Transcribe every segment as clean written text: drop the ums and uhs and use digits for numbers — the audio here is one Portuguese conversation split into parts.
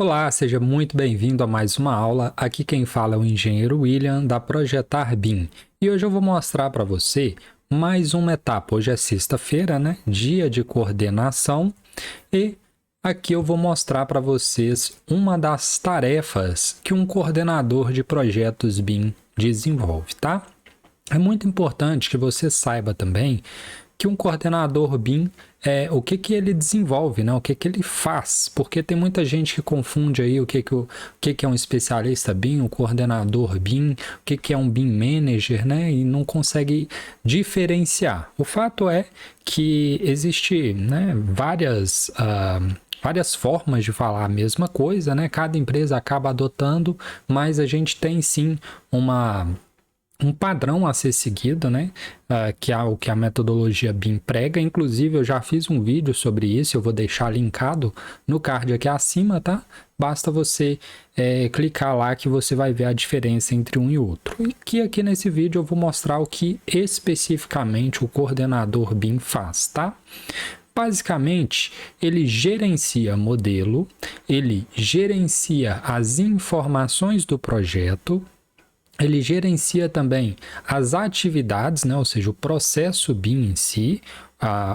Olá, seja muito bem-vindo a mais uma aula. Aqui quem fala é o engenheiro William da Projetar BIM. E hoje eu vou mostrar para você mais uma etapa. Hoje é sexta-feira, né? Dia de coordenação. E aqui eu vou mostrar para vocês uma das tarefas que um coordenador de projetos BIM desenvolve, tá? É muito importante que você saiba também que um coordenador BIM o que ele desenvolve, né? O que ele faz, porque tem muita gente que confunde aí o que é um especialista BIM, um coordenador BIM, o que é um BIM Manager, né? E não consegue diferenciar. O fato é que existe, né, várias formas de falar a mesma coisa, né? Cada empresa acaba adotando, mas a gente tem sim um padrão a ser seguido, né? Que é o que a metodologia BIM prega. Inclusive, eu já fiz um vídeo sobre isso, eu vou deixar linkado no card aqui acima, tá? Basta você clicar lá que você vai ver a diferença entre um e outro. E que aqui nesse vídeo eu vou mostrar o que especificamente o coordenador BIM faz, tá? Basicamente, ele gerencia modelo, ele gerencia as informações do projeto, ele gerencia também as atividades, né? Ou seja, o processo BIM em si,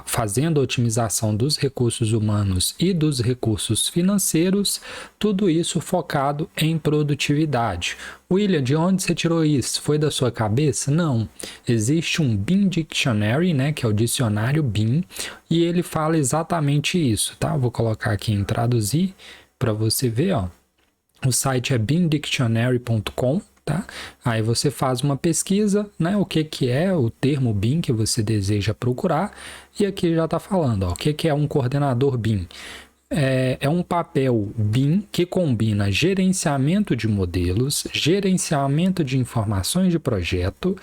fazendo a otimização dos recursos humanos e dos recursos financeiros, tudo isso focado em produtividade. William, de onde você tirou isso? Foi da sua cabeça? Não. Existe um BIM Dictionary, né? Que é o dicionário BIM, e ele fala exatamente isso, tá? Eu vou colocar aqui em traduzir para você ver, ó. O site é bimdictionary.com. Tá? Aí você faz uma pesquisa, né? O que é o termo BIM que você deseja procurar, e aqui já está falando, ó, o que é um coordenador BIM. É um papel BIM que combina gerenciamento de modelos, gerenciamento de informações de projeto,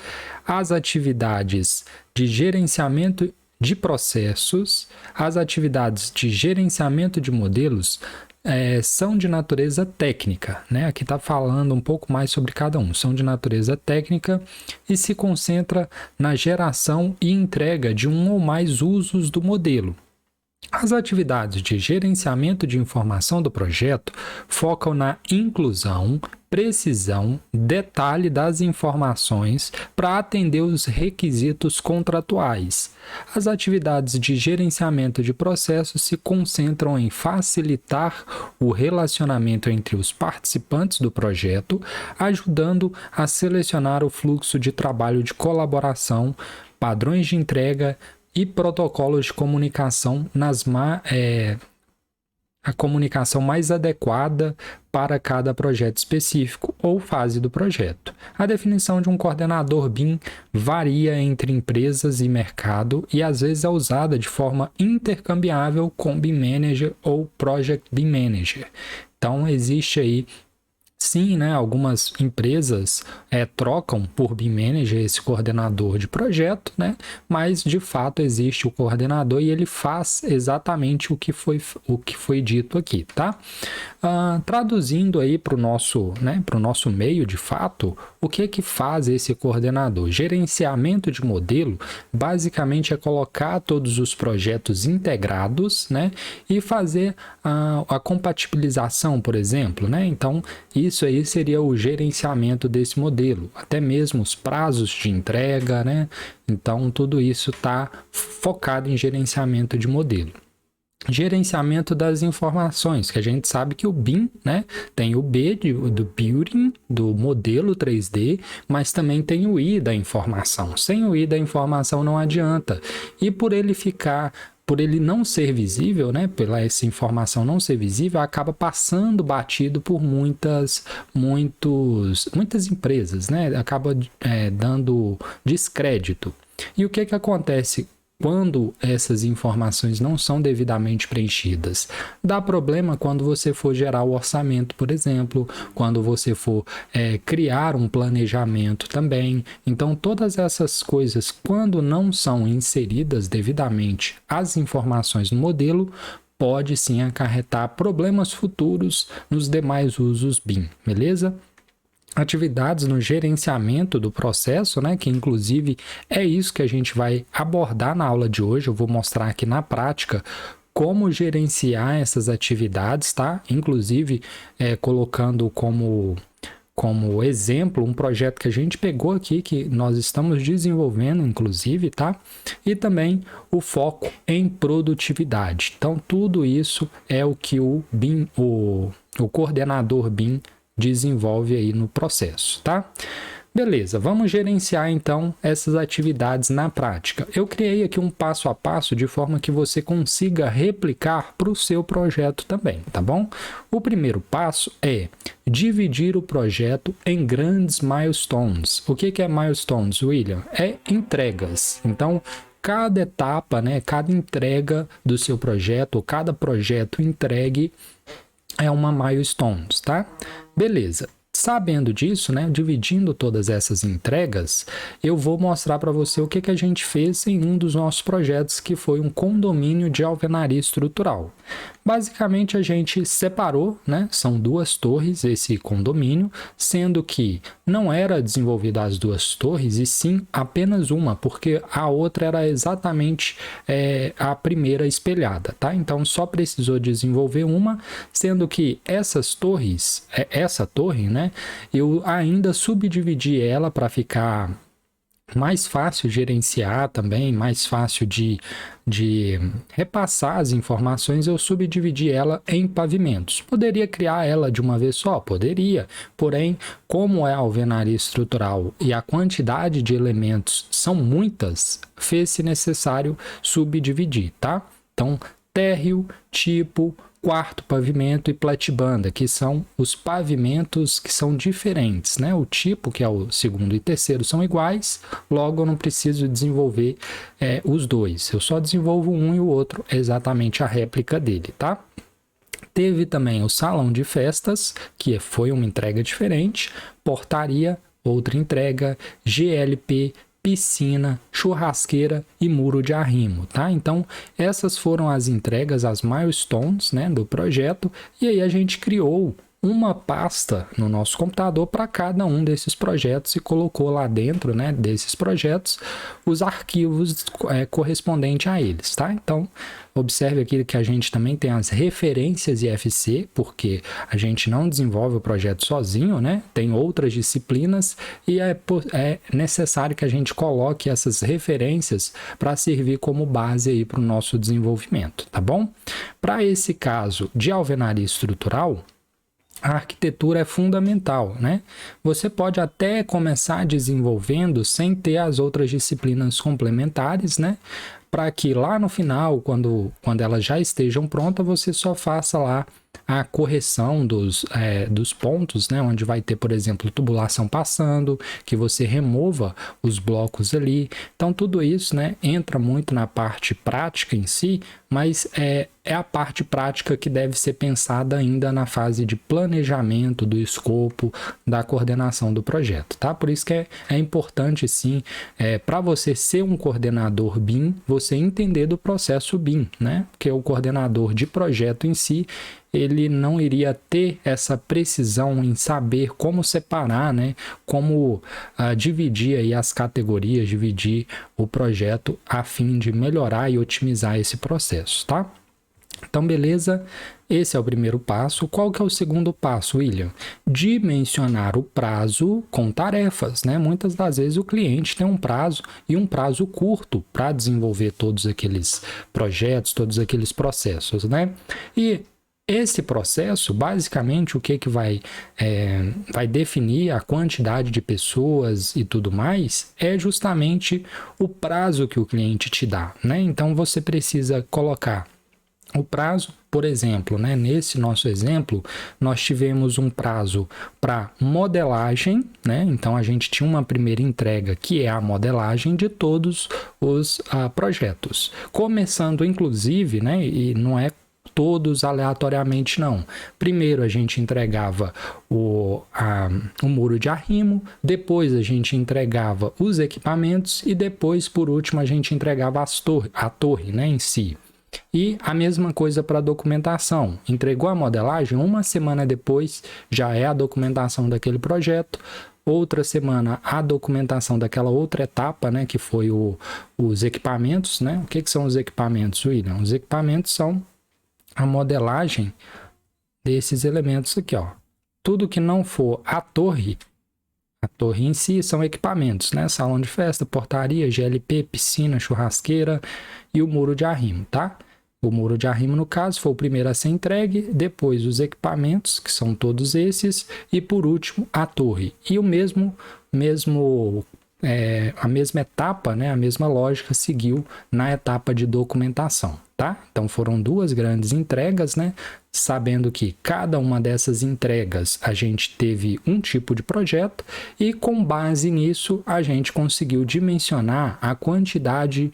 as atividades de gerenciamento de processos, as atividades de gerenciamento de modelos, são de natureza técnica, né? Aqui está falando um pouco mais sobre cada um. São de natureza técnica e se concentra na geração e entrega de um ou mais usos do modelo. As atividades de gerenciamento de informação do projeto focam na inclusão, precisão, detalhe das informações para atender os requisitos contratuais. As atividades de gerenciamento de processos se concentram em facilitar o relacionamento entre os participantes do projeto, ajudando a selecionar o fluxo de trabalho de colaboração, padrões de entrega e protocolos de comunicação a comunicação mais adequada para cada projeto específico ou fase do projeto. A definição de um coordenador BIM varia entre empresas e mercado e às vezes é usada de forma intercambiável com BIM Manager ou Project BIM Manager. Então, existe aí sim, né, algumas empresas trocam por BIM Manager esse coordenador de projeto, né, mas de fato existe o coordenador e ele faz exatamente o que foi dito aqui, tá? Traduzindo aí para o nosso meio de fato, o que faz esse coordenador? Gerenciamento de modelo basicamente é colocar todos os projetos integrados, né, e fazer a compatibilização, por exemplo, né? Então, isso aí seria o gerenciamento desse modelo, até mesmo os prazos de entrega, né? Então, tudo isso está focado em gerenciamento de modelo. Gerenciamento das informações, que a gente sabe que o BIM, né, tem o B do building, do modelo 3D, mas também tem o I da informação. Sem o I da informação não adianta. E por ele não ser visível, né, pela essa informação não ser visível, acaba passando batido por muitas empresas, né, acaba dando descrédito. E o que acontece quando essas informações não são devidamente preenchidas? Dá problema quando você for gerar o orçamento, por exemplo, quando você for criar um planejamento também. Então, todas essas coisas, quando não são inseridas devidamente as informações no modelo, pode sim acarretar problemas futuros nos demais usos BIM, beleza? Atividades no gerenciamento do processo, né, que inclusive é isso que a gente vai abordar na aula de hoje. Eu vou mostrar aqui na prática como gerenciar essas atividades, tá? Inclusive, colocando como exemplo um projeto que a gente pegou aqui, que nós estamos desenvolvendo, inclusive, tá? E também o foco em produtividade. Então, tudo isso é o que o BIM, o coordenador BIM desenvolve aí no processo, tá? Beleza, vamos gerenciar então essas atividades na prática. Eu criei aqui um passo a passo de forma que você consiga replicar para o seu projeto também, tá bom? O primeiro passo é dividir o projeto em grandes milestones. O que é milestones, William? É entregas. Então, cada etapa, né, cada entrega do seu projeto, ou cada projeto entregue é uma milestones, tá? Beleza. Sabendo disso, né, dividindo todas essas entregas, eu vou mostrar para você o que a gente fez em um dos nossos projetos, que foi um condomínio de alvenaria estrutural. Basicamente, a gente separou, né, são 2 torres esse condomínio, sendo que não era desenvolvida as 2 torres, e sim apenas uma, porque a outra era exatamente a primeira espelhada, tá? Então, só precisou desenvolver uma, sendo que essas torres, essa torre, né, eu ainda subdividi ela para ficar mais fácil gerenciar também, mais fácil de repassar as informações. Eu subdividi ela em pavimentos. Poderia criar ela de uma vez só? Poderia. Porém, como é alvenaria estrutural e a quantidade de elementos são muitas, fez-se necessário subdividir, tá? Então, térreo, tipo, quarto pavimento e platibanda, que são os pavimentos que são diferentes, né? O tipo, que é o segundo e terceiro, são iguais, logo eu não preciso desenvolver os dois. Eu só desenvolvo um e o outro é exatamente a réplica dele, tá? Teve também o salão de festas, que foi uma entrega diferente, portaria, outra entrega, GLP, piscina, churrasqueira e muro de arrimo, tá? Então, essas foram as entregas, as milestones, né, do projeto, e aí a gente criou uma pasta no nosso computador para cada um desses projetos e colocou lá dentro, né, desses projetos os arquivos correspondentes a eles, tá? Então, observe aqui que a gente também tem as referências IFC, porque a gente não desenvolve o projeto sozinho, né? Tem outras disciplinas e é necessário que a gente coloque essas referências para servir como base aí para o nosso desenvolvimento, tá bom? Para esse caso de alvenaria estrutural, a arquitetura é fundamental, né? Você pode até começar desenvolvendo sem ter as outras disciplinas complementares, né? Para que lá no final, quando elas já estejam prontas, você só faça lá a correção dos pontos, né? Onde vai ter, por exemplo, tubulação passando, que você remova os blocos ali. Então, tudo isso, né, entra muito na parte prática em si, mas é a parte prática que deve ser pensada ainda na fase de planejamento do escopo, da coordenação do projeto, tá? Por isso que é importante, sim, para você ser um coordenador BIM, você entender do processo BIM, né? Porque o coordenador de projeto em si, ele não iria ter essa precisão em saber como separar, né? Como dividir aí as categorias, dividir o projeto a fim de melhorar e otimizar esse processo, tá? Então, beleza? Esse é o primeiro passo. Qual que é o segundo passo, William? Dimensionar o prazo com tarefas, né? Muitas das vezes o cliente tem um prazo e um prazo curto para desenvolver todos aqueles projetos, todos aqueles processos, né? E esse processo, basicamente, o que vai definir a quantidade de pessoas e tudo mais é justamente o prazo que o cliente te dá, né? Então, você precisa colocar o prazo, por exemplo, né? Nesse nosso exemplo, nós tivemos um prazo para modelagem, né? Então, a gente tinha uma primeira entrega, que é a modelagem de todos os projetos. Começando, inclusive, né? E não é todos aleatoriamente, não. Primeiro a gente entregava o muro de arrimo, depois a gente entregava os equipamentos e depois, por último, a gente entregava a torre, né, em si. E a mesma coisa para a documentação. Entregou a modelagem, uma semana depois já é a documentação daquele projeto. Outra semana a documentação daquela outra etapa, né, que foi os equipamentos, né? O que são os equipamentos, William? Os equipamentos são a modelagem desses elementos aqui, ó. Tudo que não for a torre em si são equipamentos, né? Salão de festa, portaria, GLP, piscina, churrasqueira e o muro de arrimo, tá? O muro de arrimo, no caso, foi o primeiro a ser entregue, depois os equipamentos, que são todos esses, e por último a torre. E o a mesma etapa, né, a mesma lógica seguiu na etapa de documentação, tá? Então foram duas grandes entregas, né? Sabendo que cada uma dessas entregas a gente teve um tipo de projeto e com base nisso a gente conseguiu dimensionar a quantidade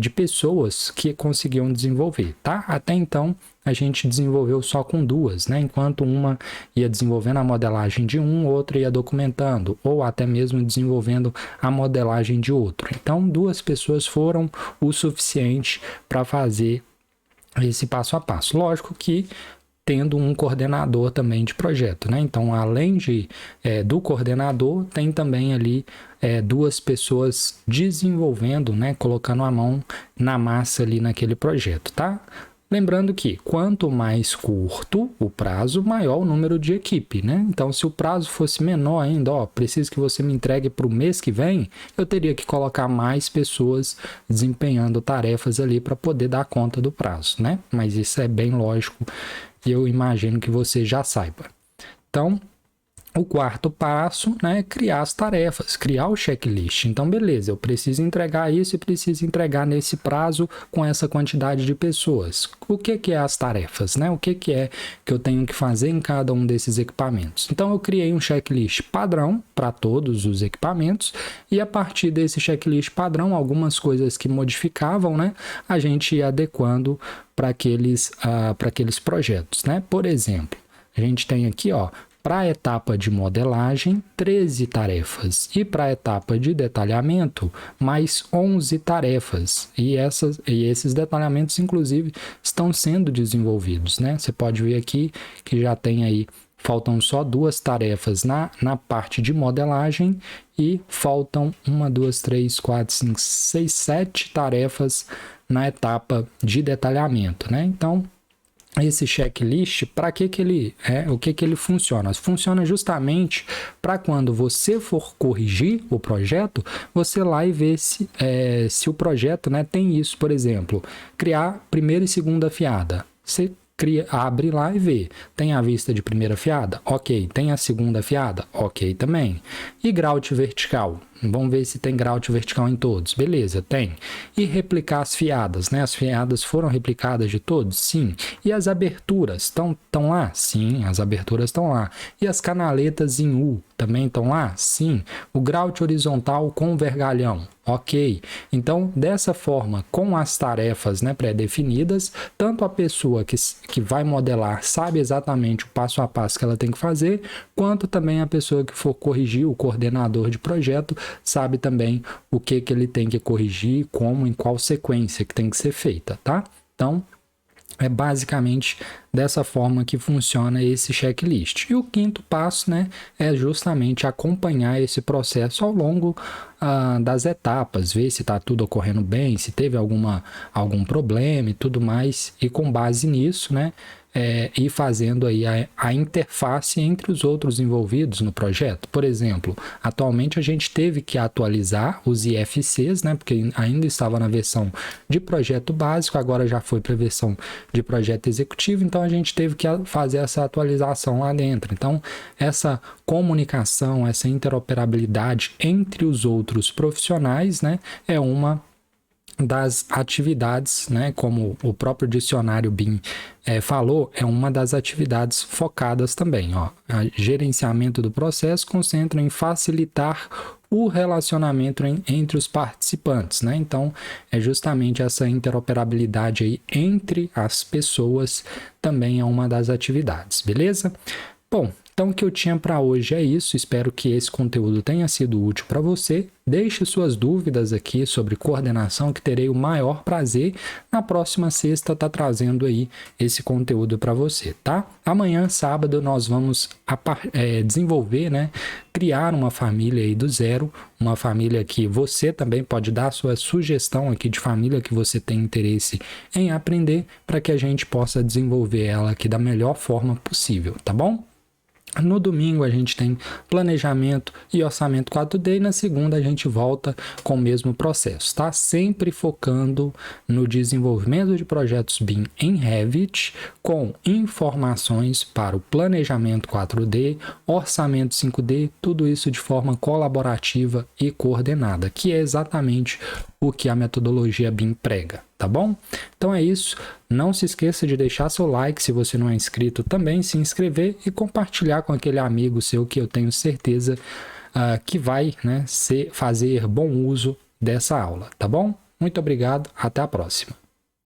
de pessoas que conseguiam desenvolver, tá? Até então a gente desenvolveu só com duas, né? Enquanto uma ia desenvolvendo a modelagem de um, outra ia documentando, ou até mesmo desenvolvendo a modelagem de outro. Então, duas pessoas foram o suficiente para fazer esse passo a passo. Lógico que tendo um coordenador também de projeto, né? Então, além do coordenador, tem também ali duas pessoas desenvolvendo, né? Colocando a mão na massa ali naquele projeto, tá? Lembrando que quanto mais curto o prazo, maior o número de equipe, né? Então, se o prazo fosse menor ainda, ó, preciso que você me entregue para o mês que vem, eu teria que colocar mais pessoas desempenhando tarefas ali para poder dar conta do prazo, né? Mas isso é bem lógico e eu imagino que você já saiba. Então, o quarto passo, né, é criar as tarefas, criar o checklist. Então, beleza, eu preciso entregar isso e preciso entregar nesse prazo com essa quantidade de pessoas. O que é as tarefas, né? O que é que eu tenho que fazer em cada um desses equipamentos? Então, eu criei um checklist padrão para todos os equipamentos e a partir desse checklist padrão, algumas coisas que modificavam, né, a gente ia adequando para aqueles projetos, né? Por exemplo, a gente tem aqui, ó, para a etapa de modelagem, 13 tarefas. E para a etapa de detalhamento, mais 11 tarefas. E esses detalhamentos, inclusive, estão sendo desenvolvidos, né? Você pode ver aqui que já tem aí, faltam só 2 tarefas na parte de modelagem e faltam 1, 2, 3, 4, 5, 6, 7 tarefas na etapa de detalhamento, né? Então, esse checklist, para que ele o que ele funciona? Funciona justamente para quando você for corrigir o projeto, você lá e ver se o projeto, né, tem isso, por exemplo, criar primeira e segunda fiada. Você abre lá e vê. Tem a vista de primeira fiada? Ok. Tem a segunda fiada? Ok também. E grout vertical? Vamos ver se tem grout vertical em todos. Beleza, tem. E replicar as fiadas, né? As fiadas foram replicadas de todos? Sim. E as aberturas estão lá? Sim, as aberturas estão lá. E as canaletas em U também estão lá? Sim. O grout horizontal com vergalhão? Ok. Então, dessa forma, com as tarefas, né, pré-definidas, tanto a pessoa que vai modelar sabe exatamente o passo a passo que ela tem que fazer, quanto também a pessoa que for corrigir, o coordenador de projeto, sabe também o que ele tem que corrigir, como, em qual sequência que tem que ser feita, tá? Então, é basicamente dessa forma que funciona esse checklist. E o quinto passo, né, é justamente acompanhar esse processo ao longo das etapas, ver se está tudo ocorrendo bem, se teve algum problema e tudo mais, e com base nisso, né, ir fazendo aí a interface entre os outros envolvidos no projeto. Por exemplo, atualmente a gente teve que atualizar os IFCs, né, porque ainda estava na versão de projeto básico, agora já foi para a versão de projeto executivo, então a gente teve que fazer essa atualização lá dentro. Então, essa comunicação, essa interoperabilidade entre os outros profissionais, né, é uma das atividades, né, como o próprio dicionário BIM falou, é uma das atividades focadas também. Ó. Gerenciamento do processo concentra em facilitar o relacionamento entre os participantes, né? Então, é justamente essa interoperabilidade aí entre as pessoas também é uma das atividades, beleza? Bom, Então, o que eu tinha para hoje é isso. Espero que esse conteúdo tenha sido útil para você. Deixe suas dúvidas aqui sobre coordenação, que terei o maior prazer na próxima sexta estar trazendo aí esse conteúdo para você, tá? Amanhã, sábado, nós vamos desenvolver, né? Criar uma família aí do zero, uma família que você também pode dar a sua sugestão aqui de família que você tem interesse em aprender, para que a gente possa desenvolver ela aqui da melhor forma possível, tá bom? No domingo a gente tem planejamento e orçamento 4D e na segunda a gente volta com o mesmo processo, tá? Sempre focando no desenvolvimento de projetos BIM em Revit, com informações para o planejamento 4D, orçamento 5D, tudo isso de forma colaborativa e coordenada, que é exatamente o que a metodologia BIM prega, tá bom? Então é isso. Não se esqueça de deixar seu like, se você não é inscrito também, se inscrever e compartilhar com aquele amigo seu que eu tenho certeza que vai, né, fazer bom uso dessa aula, tá bom? Muito obrigado, até a próxima.